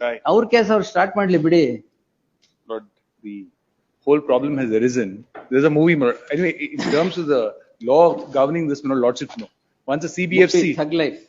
Right. Our case our start madli bidi. But the whole problem has arisen. There's a movie. Anyway, in terms of the law governing this, lordship, once a CBFC, Thug life.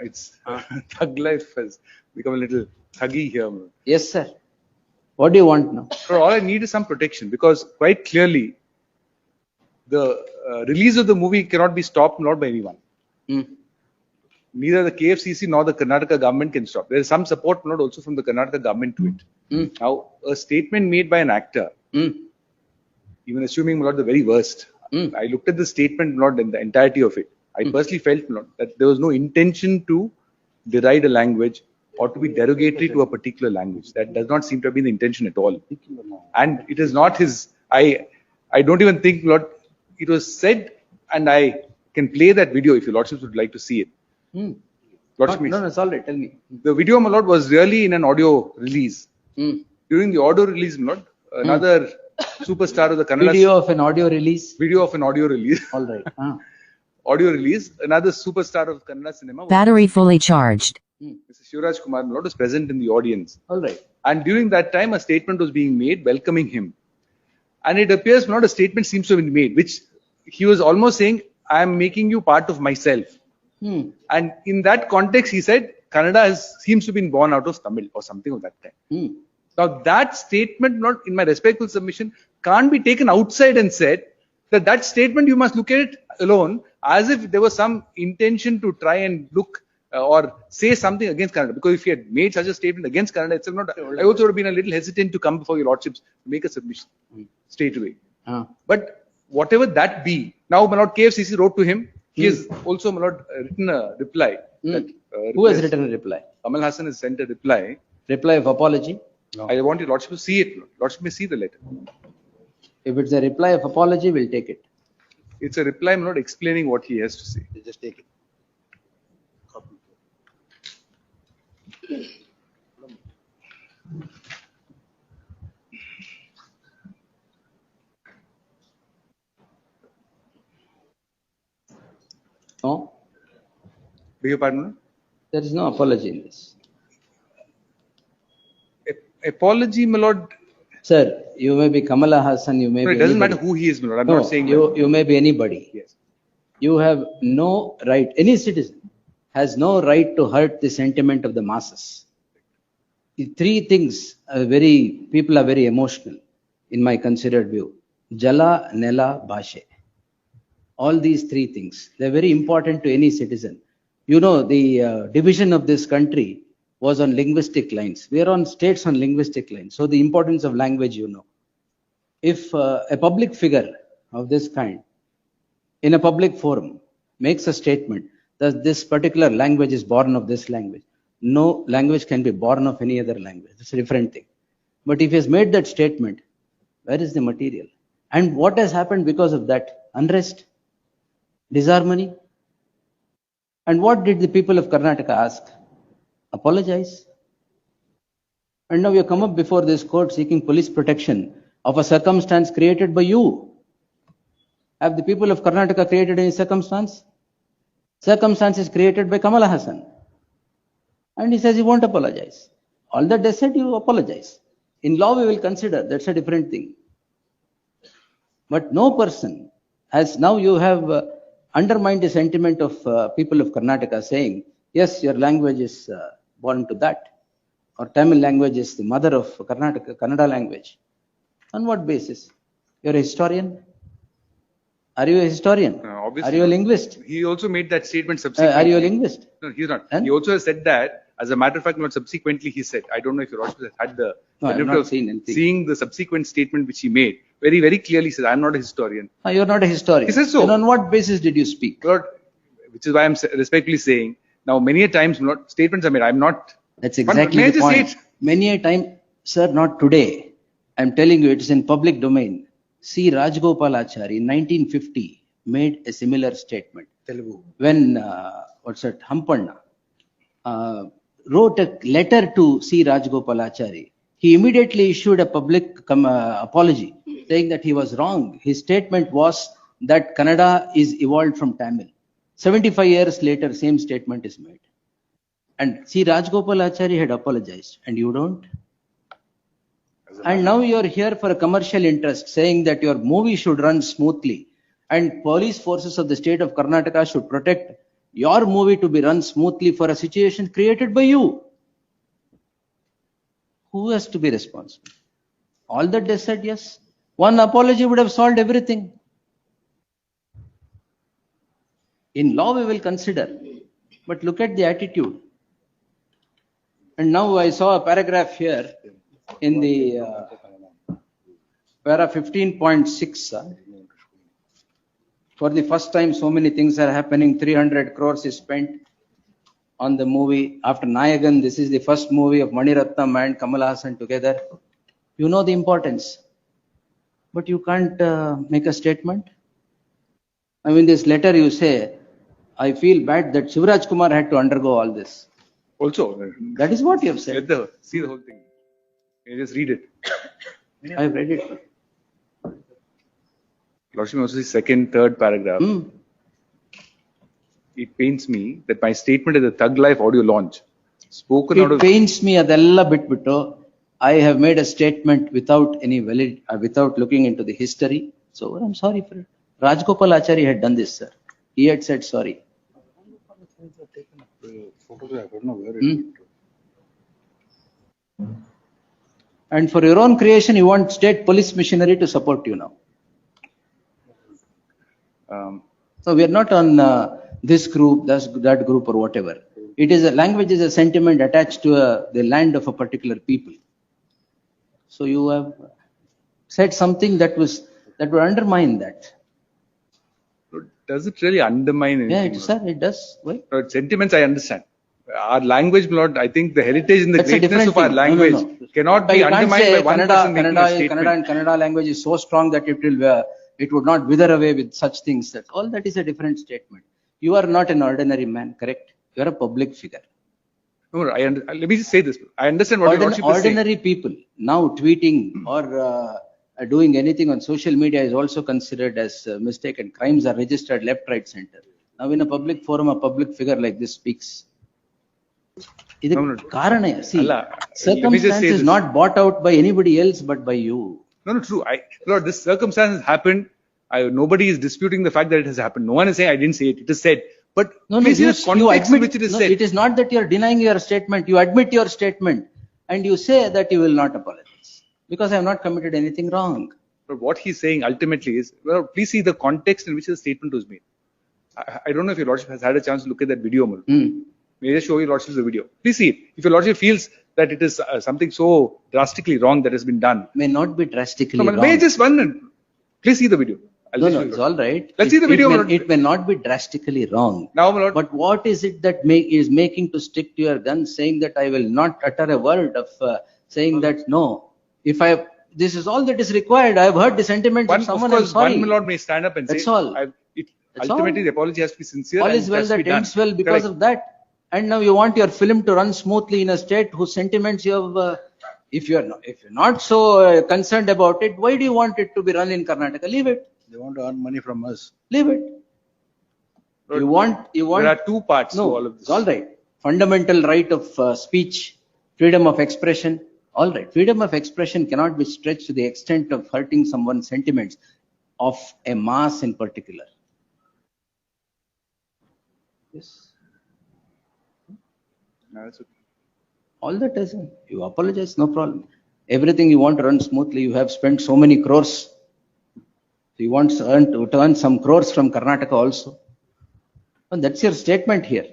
it's thug life has become a little thuggy here. Yes, sir. What do you want now? So all I need is some protection, because quite clearly the release of the movie cannot be stopped, not by anyone. Hmm. Neither the KFCC nor the Karnataka government can stop. There is some support, not also from the Karnataka government to it. Hmm. Now, a statement made by an actor, Hmm. even assuming not the very worst, I looked at the statement, not in the entirety of it. I personally felt that there was no intention to deride a language or to be derogatory to a particular language. That does not seem to have been the intention at all. And it is not his. I don't even think it was said, and I can play that video if your lordships would like to see it. Lordship, No, it's all right. Tell me. the video, my lord, was really in an audio release. During the audio release, my lord, another superstar of the Kannada Video of an audio release. video of an audio release. All right. Audio release. Another superstar of Kannada cinema. Battery fully charged. Mr. Shivraj Kumar, my lord, was present in the audience. All right. And during that time, a statement was being made welcoming him. And it appears not a statement seems to have been made, which he was almost saying, I am making you part of myself. And in that context, he said, Kannada seems to have been born out of Tamil or something of that kind. Now, that statement, not in my respectful submission, can't be taken outside and said that statement, you must look at it alone as if there was some intention to try and look or say something against Kannada. Because if he had made such a statement against Kannada itself, I also would have been a little hesitant to come before your lordships to make a submission straight away. But whatever that be, now my lord KFCC wrote to him. He has also, my lord, written a reply. Who has written a reply? Kamal Hassan has sent a reply. Reply of apology? No. I want your lordship to see it. Lordship may see the letter. If it's a reply of apology, we'll take it. It's a reply, I'm not explaining what he has to say. Just take it. No, Beg your pardon? there is no apology in this. Apology, my lord. Sir, you may be Kamala Hassan, you may No, be it doesn't anybody. matter who he is, my lord. I'm No, not saying you may be anybody. Yes. You have no right, any citizen has no right to hurt the sentiment of the masses. The three things people are very emotional in my considered view. Jala, Nela, Bhashe. All these three things, they're very important to any citizen. You know, the division of this country was on linguistic lines. We are on states on linguistic lines. So the importance of language, you know. If a public figure of this kind in a public forum makes a statement that this particular language is born of this language, no language can be born of any other language. It's a different thing. But if he has made that statement, where is the material? And what has happened because of that? Unrest, disharmony. And what did the people of Karnataka ask? Apologize. And now you come up before this court seeking police protection of a circumstance created by you. Have the people of Karnataka created any circumstance? Circumstance is created by Kamala Hassan. And he says he won't apologize. All that they said, you apologize. In law, we will consider, that's a different thing. But no person has, now you have undermined the sentiment of people of Karnataka saying, yes, your language is born to that. Or Tamil language is the mother of Karnataka, Kannada language. On what basis? You're a historian? Are you a historian? Obviously Are you a linguist? He also made that statement subsequently. Are you a linguist? No, he's not. And? He also has said that, as a matter of fact, not subsequently he said, I don't know if your lordship has had the No, I've benefit not of seen anything. seeing the subsequent statement which he made. Very, very clearly says, I'm not a historian. You're not a historian. He says so. Then on what basis did you speak? Lord, which is why I'm respectfully saying, now many a times statements are made. I'm not. That's But exactly may I the just say point. Many a time, sir, not today. I'm telling you, it is in public domain. C. Rajgopalachari in 1950 made a similar statement. Telugu. When, Hampanna wrote a letter to C. Rajgopalachari, he immediately issued a public apology saying that he was wrong. His statement was that Kannada is evolved from Tamil. 75 years later, same statement is made. And see, Rajgopalachari had apologized and you don't. And now you are here for a commercial interest, saying that your movie should run smoothly and police forces of the state of Karnataka should protect your movie to be run smoothly for a situation created by you. Who has to be responsible? All that they said, yes. One apology would have solved everything. In law, we will consider. But look at the attitude. And now I saw a paragraph here in the para 15.6. For the first time, so many things are happening. 300 crores is spent on the movie. After Nayagan, this is the first movie of Mani Ratnam and Kamal Haasan together. You know the importance. But you can't make a statement. I mean, this letter you say, I feel bad that Shivraj Kumar had to undergo all this. Also, That is what you have said. see the whole thing. You just read it. I have read it. Lordship, also the second, third paragraph. It pains me that my statement at the Thug Life audio launch, spoken out It of pains me adella bitbiಟ್ಟು. I have made a statement without any valid, without looking into the history. So I'm sorry for it. Rajgopalachari had done this, sir. He had said sorry. And for your own creation, you want state police machinery to support you now. So we are not on this group, that group, or whatever. It is a language is a sentiment attached to the land of a particular people. So you have said something that would undermine that. Does it really undermine anything? Yeah, sir, it does. Why? Sentiments, I understand. Our language, Lord, I think the heritage and the That's a greatness different of our thing. language No. cannot But be you can't undermined say by one person making a statement. Kannada language is so strong that it would not wither away with such things. That all that is a different statement. You are not an ordinary man, correct? You are a public figure. No, let me just say this. I understand what your Lordship is saying. Ordinary people now tweeting or doing anything on social media is also considered as a mistake, and crimes are registered left, right, center. Now in a public forum, a public figure like this speaks. Circumstance is not bought out by anybody else but by you. No, true. Lord, this circumstance has happened. Nobody is disputing the fact that it has happened. No one is saying I didn't say it. It is said. But please see the context in which it is said. It is not that you are denying your statement. You admit your statement and you say that you will not apologize because I have not committed anything wrong. But what he's saying ultimately is, well, please see the context in which the statement was made. I don't know if your Lordship has had a chance to look at that video. May I just show your Lordship the video? Please see it. If your Lordship feels that it is something so drastically wrong that has been done. May not be drastically wrong. May I just one minute? Please see the video. It's all right. Let's see the video. It may not be drastically wrong. Now, my Lord. But what is it that is making to stick to your guns, saying that I will not utter a word of saying that no. This is all that is required. I have heard the sentiments of someone. Of course, one Lord may stand up and That's say, all. Ultimately, the apology has to be sincere. All is well that ends well because of that. And now you want your film to run smoothly in a state whose sentiments you have. If you're not so concerned about it, why do you want it to be run in Karnataka? Leave it. They want to earn money from us. Leave it. Lord, You want. There are two parts to all of this. It's all right. Fundamental right of speech, freedom of expression. All right. Freedom of expression cannot be stretched to the extent of hurting someone's sentiments of a mass in particular. Yes. No, that's okay. All that is, you apologize, no problem. Everything you want to run smoothly, you have spent so many crores. You want to earn some crores from Karnataka also. And that's your statement here.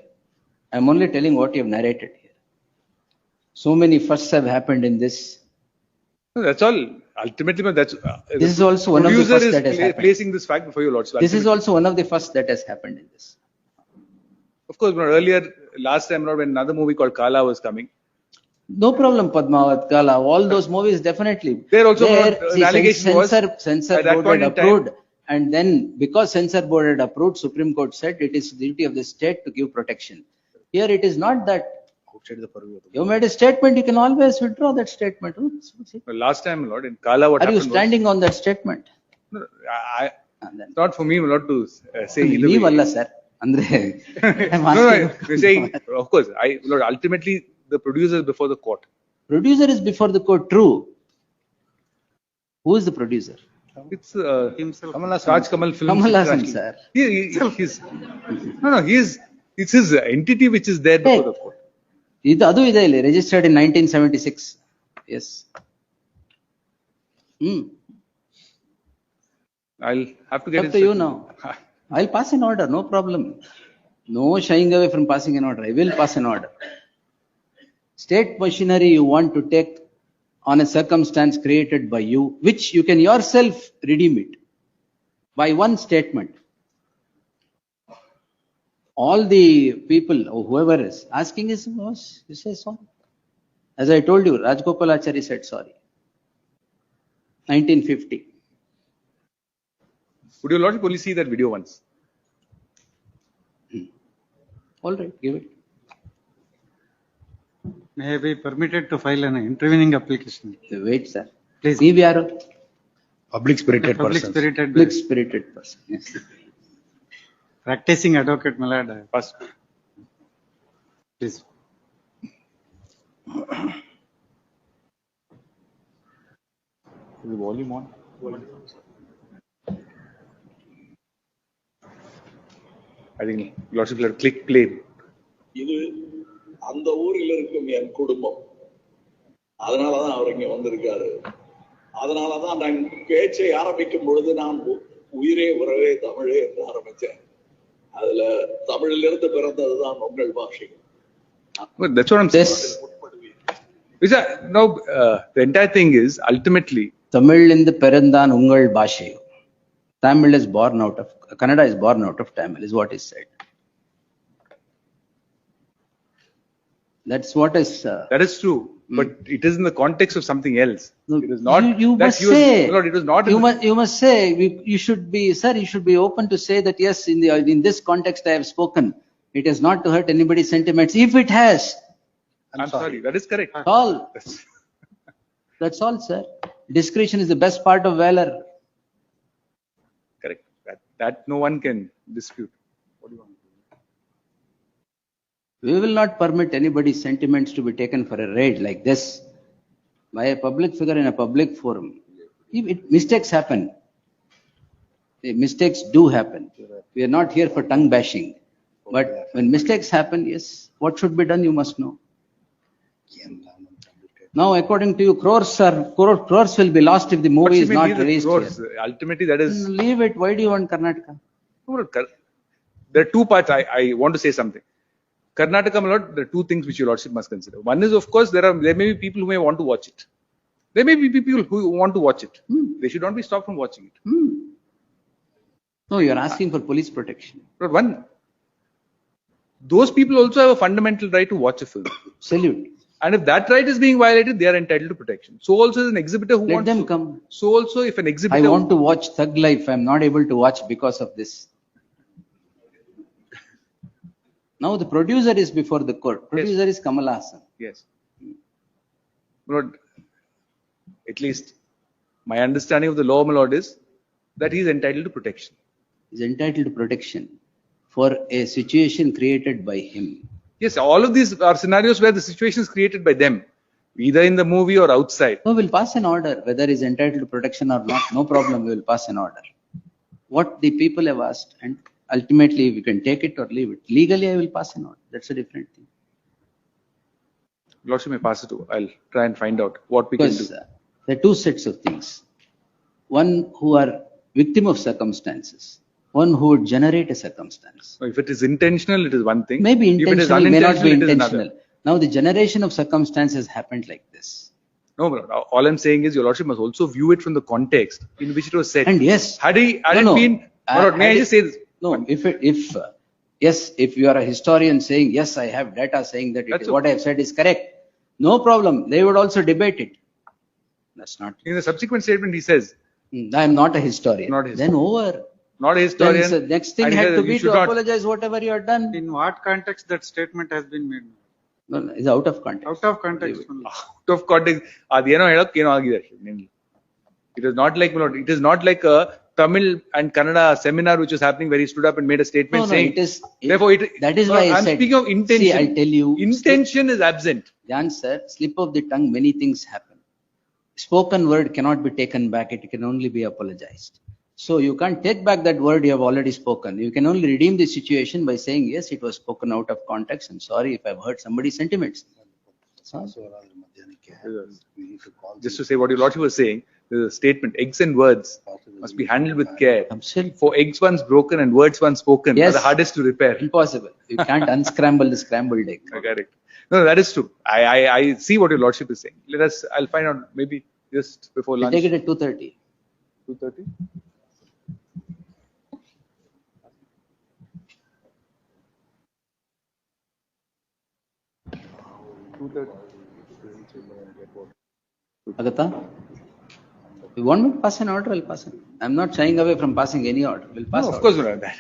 I'm only telling what you have narrated here. So many firsts have happened in this. No, that's all. Ultimately, that's. This is also one of the firsts that has happened. Placing this fact before your Lordship. This is also one of the firsts that has happened in this. Of course, earlier, last time, when another movie called Kala was coming. No problem, Padmavat, Kala, all those movies definitely. There also an allegation was censor board had approved, and then because censor board had approved, Supreme Court said it is the duty of the state to give protection. Here it is not that. You made a statement, you can always withdraw that statement. Last time, Lord, in Kala, what happened was. Are you standing on that statement? No, not for me, Lord, to say either Leave way. Allah, sir. Andre, I'm No, asking. you're saying, of course, Lord, ultimately the producer is before the court. Producer is before the court, true. Who is the producer? It's Himself. Raj Kamal Films. Kamal Hassan, International. sir. He's, no, it's his entity which is there before the court. Adu ide illi, registered in 1976. Yes. I'll have to get Up in to you touch now. I'll pass an order, no problem. No shying away from passing an order. I will pass an order. State machinery you want to take on a circumstance created by you, which you can yourself redeem it by one statement. All the people or whoever is asking is, you say sorry. As I told you, Rajgopalachari said sorry. 1950. Would your Lordship only see that video once? All right, give it. May I be permitted to file an intervening application? Wait, sir. Please. Leave yaro. Public spirited Public person. spirited, Public spirited person. Yes. practicing advocate, my lord. First. Please. Is the volume on? I think Lordship will click play. இது அந்த ஊரில் இருக்கும் என் குடும்பம். அதனாலதான் அவர் இங்க வந்திருக்காரு. அதனாலதான் நான் பேச்சை ஆரம்பிக்கும் பொழுது நான் உயிரே உறவே தமிழே என்று ஆரம்பிச்சேன். அதுல தமிழிலிருந்து பிறந்ததுதான் உங்கள் பாஷை. Well, that's what I'm saying. Now, the entire thing is ultimately தமிழிலிருந்து பிறந்தான் உங்கள் பாஷை. Tamil is born out of, Kannada is born out of Tamil, is what is said. That's what is. that is true, but it is in the context of something else. No, It is not. You that must he was, say. Lord, it was not. You must say. You should be, sir. You should be open to say that yes, in this context I have spoken. It is not to hurt anybody's sentiments. If it has, I'm sorry. That is correct. all. That's all, sir. Discretion is the best part of valor. Correct. That no one can dispute. What do you want? We will not permit anybody's sentiments to be taken for a raid like this by a public figure in a public forum. Mistakes happen. Mistakes do happen. We are not here for tongue bashing. But when mistakes happen, yes, what should be done, you must know. Now, according to you, crores will be lost if the movie is not released here. Ultimately, that is. Leave it. Why do you want Karnataka? There are two parts. I want to say something. Karnataka, my lord, there are two things which your lordship must consider. One is, of course, there may be people who may want to watch it. There may be people who want to watch it. They should not be stopped from watching it. No, you are asking for police protection. But those people also have a fundamental right to watch a film. Salute. And if that right is being violated, they are entitled to protection. So also is an exhibitor who Let wants them to. come. So also if an exhibitor. I want to watch Thug Life. I am not able to watch because of this. Now the producer is before the court. Producer is Kamal Hassan. Yes. Lord, at least my understanding of the law, my lord, is that he is entitled to protection. He is entitled to protection for a situation created by him. Yes, all of these are scenarios where the situation is created by them, either in the movie or outside. No, we'll pass an order whether he is entitled to protection or not. No problem, we will pass an order. What the people have asked, and ultimately we can take it or leave it. Legally, I will pass an order. That's a different thing. Lordship may pass it over. I'll try and find out what we Because can do. there are two sets of things. One who are victim of circumstances. One who would generate a circumstance. If it is intentional, it is one thing. Maybe If it is intentional, may not be unintentional, it is intentional. another. Now the generation of circumstances happened like this. No, my lord. All I'm saying is your lordship must also view it from the context in which it was said. And yes, Had it No, been, my lord, may I just say this? No, if you are a historian saying, yes, I have data saying that what I have said is correct, no problem. They would also debate it. That's not. In the subsequent statement, he says, I am not a historian. Not a Then over. not a historian. Then the next thing and he had says, to you be should to not- apologize whatever you have done. In what context that statement has been made? No, it's out of context. Out of context only. Out of context. ಅದೇನೋ ಹೇಳಕ್ ಏನೋ ಆಗಿದೆ ಅಷ್ಟೇ. It is not like, my lord, it is not like a Tamil and Kannada seminar which was happening where he stood up and made a statement No, no, saying, it is. therefore That is no, why I I'm said. speaking of intention. See, I'll tell you. Intention is absent. Jan sir, slip of the tongue, many things happen. Spoken word cannot be taken back, it can only be apologized. So you can't take back that word you have already spoken. You can only redeem the situation by saying, yes, it was spoken out of context. I'm sorry if I've hurt somebody's sentiments. Just to say what your lordship was saying, there's a statement, eggs and words must be handled with care. Absolutely. For eggs once broken and words once spoken are Yes. the hardest to repair. Impossible. You can't unscramble the scrambled egg. Correct. No, that is true. I see what your lordship is saying. I'll find out maybe just before We'll lunch. take it at 2:30. 2:30? Agatha? You want me to pass an order? I'll pass it. I'm not shying away from passing any order. We'll pass No, order. of course not that.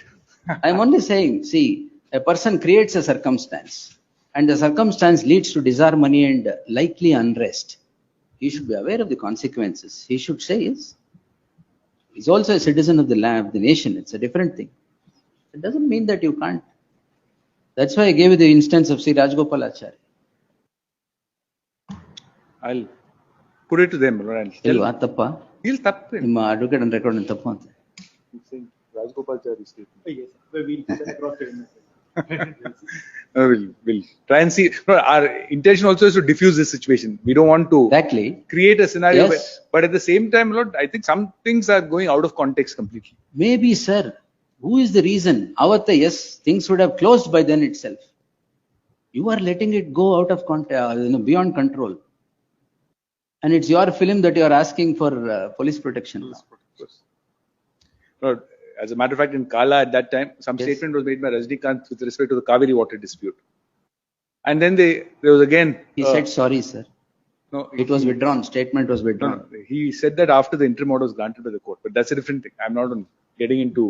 I'm only saying, see, a person creates a circumstance and the circumstance leads to disharmony and likely unrest. He should be aware of the consequences. He should say, yes. He's also a citizen of the land, of the nation. It's a different thing. It doesn't mean that you can't. That's why I gave you the instance of Sri Rajgopal Acharya. I'll put it to them. Lord, I'll tell Hello, them. Attappa. He'll tap in. ನಿಮ್ಮ advocate and record ತಪ್ಪು ಅಂತ. He's saying Rajgopalachari statement. Yes, we'll send across to him. We'll try and see. No, our intention also is to diffuse this situation. We don't want to Exactly. create a scenario. Yes. But at the same time, Lord, I think some things are going out of context completely. Maybe, sir. Who is the reason? Avatta, yes, things would have closed by then itself. You are letting it go out of beyond control. And it's your film that you are asking for police protection. Lord, as a matter of fact, in Kala at that time, some Yes. statement was made by Rajnikant with respect to the Kaveri water dispute. And then there was again. He said, sorry, sir. No, It was withdrawn. Statement was no, withdrawn. no, he said that after the interim order was granted by the court. But that's a different thing. I'm not on getting into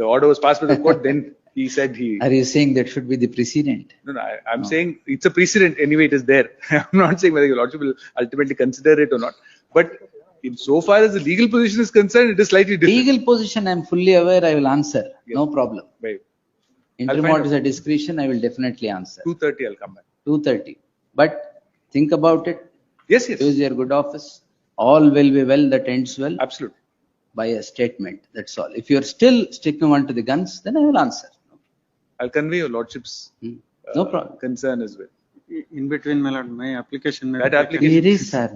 the order was passed by the court. Then he said he. Are you saying that should be the precedent? No, I'm saying it's a precedent anyway. It is there. I'm not saying whether your lordship will ultimately consider it or not. But in so far as the legal position is concerned, it is slightly different. Legal position, I'm fully aware, I will answer. No problem. Right. Interim find order is a discretion, I will definitely answer. 2:30, I'll come back. 2:30. But think about it. Yes, yes, Use your good office. All will be well that ends well absolutely. by a statement. That's all. If you're still sticking on to the guns, then I will answer. I'll convey your lordship's No problem. concern as well. In between, my lord, my application. That application. It is, sir.